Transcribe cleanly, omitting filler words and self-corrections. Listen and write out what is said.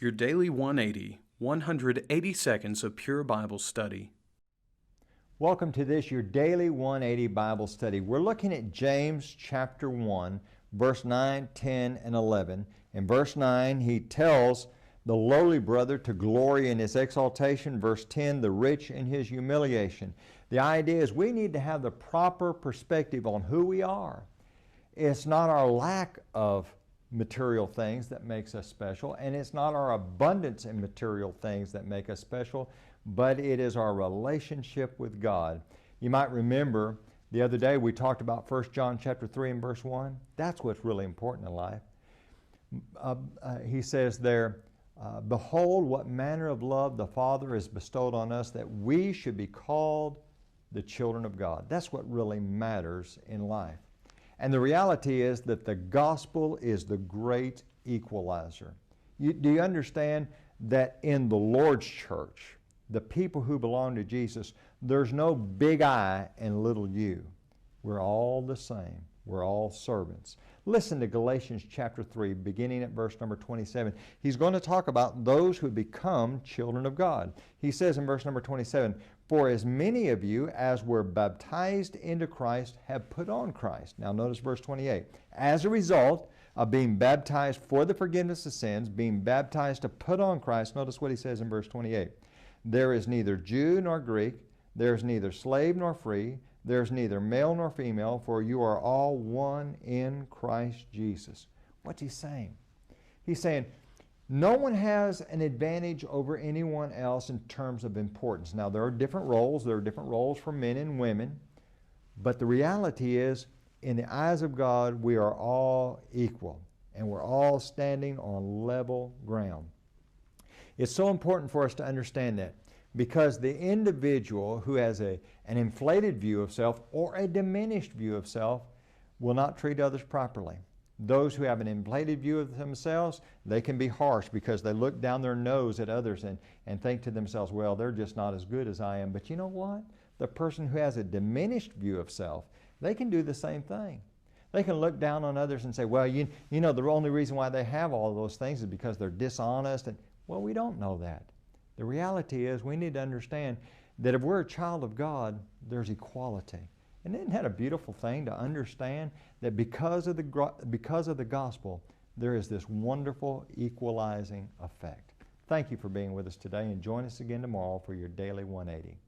Your Daily 180, 180 seconds of pure Bible study. Welcome to this, your Daily 180 Bible study. We're looking at James chapter 1, verse 9, 10, and 11. In verse 9, he tells the lowly brother to glory in his exaltation. Verse 10, the rich in his humiliation. The idea is we need to have the proper perspective on who we are. It's not our lack of material things that makes us special, and it's not our abundance in material things that make us special, but it is our relationship with God. You might remember the other day we talked about 1 John chapter 3 and verse 1. That's what's really important in life. He says there, behold what manner of love the Father has bestowed on us, that we should be called the children of God. That's what really matters in life. And the reality is that the gospel is the great equalizer. Do you understand that in the Lord's church, the people who belong to Jesus, there's no big I and little you. We're all the same. We're all servants. Listen to Galatians chapter 3, beginning at verse number 27. He's going to talk about those who become children of God. He says in verse number 27, for as many of you as were baptized into Christ have put on Christ. Now notice verse 28. As a result of being baptized for the forgiveness of sins, being baptized to put on Christ, notice what he says in verse 28. There is neither Jew nor Greek, there is neither slave nor free, there is neither male nor female, for you are all one in Christ Jesus. What's he saying? He's saying, no one has an advantage over anyone else in terms of importance. Now, there are different roles. There are different roles for men and women. But the reality is, in the eyes of God, we are all equal. And we're all standing on level ground. It's so important for us to understand that, because the individual who has an inflated view of self or a diminished view of self will not treat others properly. Those who have an inflated view of themselves, they can be harsh because they look down their nose at others and think to themselves, well, they're just not as good as I am. But you know what? The person who has a diminished view of self, they can do the same thing. They can look down on others and say, well, you know, the only reason why they have all of those things is because they're dishonest. And well, we don't know that. The reality is we need to understand that if we're a child of God, there's equality. And isn't that a beautiful thing to understand that because of the gospel, there is this wonderful equalizing effect. Thank you for being with us today, and join us again tomorrow for your Daily 180.